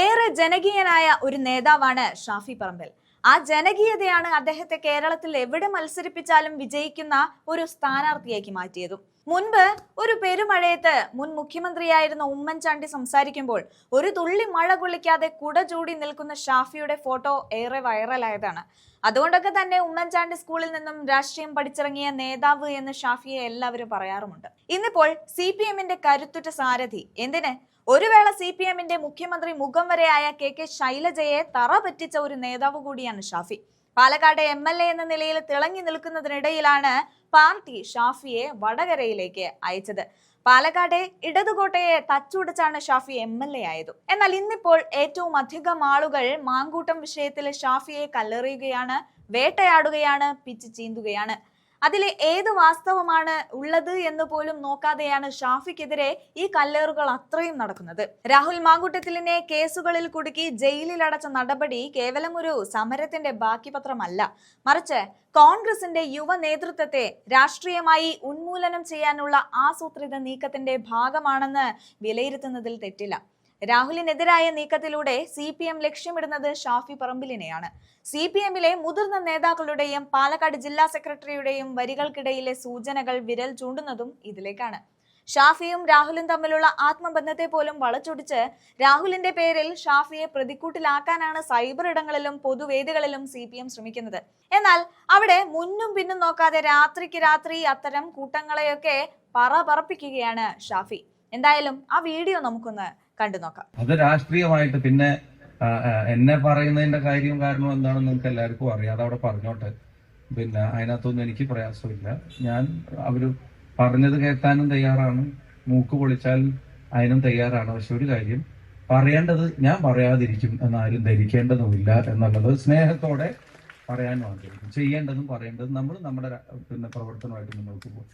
ഏറെ ജനകീയനായ ഒരു നേതാവാണ് ഷാഫി പറമ്പിൽ. ആ ജനകീയതയാണ് അദ്ദേഹത്തെ കേരളത്തിൽ എവിടെ മത്സരിപ്പിച്ചാലും വിജയിക്കുന്ന ഒരു സ്ഥാനാർത്ഥിയാക്കി മാറ്റിയതും. മുൻപ് ഒരു പെരുമഴയത്ത് മുൻ മുഖ്യമന്ത്രിയായിരുന്ന ഉമ്മൻചാണ്ടി സംസാരിക്കുമ്പോൾ ഒരു തുള്ളി മഴ കൊള്ളിക്കാതെ കുട ചൂടി നിൽക്കുന്ന ഷാഫിയുടെ ഫോട്ടോ ഏറെ വൈറലായതാണ്. അതുകൊണ്ടൊക്കെ തന്നെ ഉമ്മൻചാണ്ടി സ്കൂളിൽ നിന്നും രാഷ്ട്രീയം പഠിച്ചിറങ്ങിയ നേതാവ് എന്ന് ഷാഫിയെ എല്ലാവരും പറയാറുമുണ്ട്. ഇന്നിപ്പോൾ CPM-ന്റെ കരുത്തുറ്റ സാരഥി, എന്തിന് ഒരു വേള CPM-ന്റെ മുഖ്യമന്ത്രി മുഖം വരെയായ KK ശൈലജയെ തറ പറ്റിച്ച ഒരു നേതാവ് കൂടിയാണ് ഷാഫി. പാലക്കാട് MLA എന്ന നിലയിൽ തിളങ്ങി നിൽക്കുന്നതിനിടയിലാണ് പാർട്ടി ഷാഫിയെ വടകരയിലേക്ക് അയച്ചത്. പാലക്കാട്ടെ ഇടതുകോട്ടയെ തച്ചുടച്ചാണ് ഷാഫി MLA ആയത്. എന്നാൽ ഇന്നിപ്പോൾ ഏറ്റവും അധികം ആളുകൾ മാങ്കൂട്ടം വിഷയത്തിൽ ഷാഫിയെ കല്ലെറിയുകയാണ്, വേട്ടയാടുകയാണ്, പിച്ച് ചീന്തുകയാണ്. അതിലെ ഏത് വാസ്തവമാണ് ഉള്ളത് എന്ന് പോലും നോക്കാതെയാണ് ഷാഫിക്കെതിരെ ഈ കല്ലേറുകൾ അത്രയും നടക്കുന്നത്. രാഹുൽ മാങ്കൂട്ടത്തിലിനെ കേസുകളിൽ കുടുക്കി ജയിലിൽ അടച്ച നടപടി കേവലം ഒരു സമരത്തിന്റെ ബാക്കി പത്രമല്ല, മറിച്ച് കോൺഗ്രസിന്റെ യുവ നേതൃത്വത്തെ രാഷ്ട്രീയമായി ഉന്മൂലനം ചെയ്യാനുള്ള ആസൂത്രിത നീക്കത്തിന്റെ ഭാഗമാണെന്ന് വിലയിരുത്തുന്നതിൽ തെറ്റില്ല. രാഹുലിനെതിരായ നീക്കത്തിലൂടെ CPM ലക്ഷ്യമിടുന്നത് ഷാഫി പറമ്പിലിനെയാണ്. CPM-ലെ മുതിർന്ന നേതാക്കളുടെയും പാലക്കാട് ജില്ലാ സെക്രട്ടറിയുടെയും വരികൾക്കിടയിലെ സൂചനകൾ വിരൽ ചൂണ്ടുന്നതും ഇതിലേക്കാണ്. ഷാഫിയും രാഹുലും തമ്മിലുള്ള ആത്മബന്ധത്തെ പോലും വളച്ചൊടിച്ച് രാഹുലിന്റെ പേരിൽ ഷാഫിയെ പ്രതിക്കൂട്ടിലാക്കാനാണ് സൈബർ ഇടങ്ങളിലും പൊതുവേദികളിലും CPM ശ്രമിക്കുന്നത്. എന്നാൽ അവിടെ മുന്നും പിന്നും നോക്കാതെ രാത്രിക്ക് രാത്രി അത്തരം കൂട്ടങ്ങളെയൊക്കെ പറപ്പിക്കുകയാണ് ഷാഫി. എന്തായാലും ആ വീഡിയോ നമുക്കൊന്ന് കണ്ടു നോക്കാം. അത് രാഷ്ട്രീയമായിട്ട് പിന്നെ എന്നെ പറയുന്നതിന്റെ കാര്യം കാരണം എന്താണെന്ന് നിങ്ങൾക്ക് എല്ലാവർക്കും അറിയാം. അതവിടെ പറഞ്ഞോട്ടെ. പിന്നെ അതിനകത്തൊന്നും എനിക്ക് പ്രയാസമില്ല. ഞാൻ അവര് പറഞ്ഞത് കേൾക്കാനും തയ്യാറാണ്, മൂക്ക് പൊളിച്ചാൽ അതിനും തയ്യാറാണ്. പക്ഷെ ഒരു കാര്യം പറയേണ്ടത് ഞാൻ പറയാതിരിക്കും എന്നാരും ധരിക്കേണ്ടതുമില്ല എന്നുള്ളത് സ്നേഹത്തോടെ പറയാൻ ആഗ്രഹിക്കും. ചെയ്യേണ്ടതും പറയേണ്ടതും നമ്മൾ നമ്മുടെ പ്രവർത്തനമായിട്ട് മുന്നോട്ട് പോകും.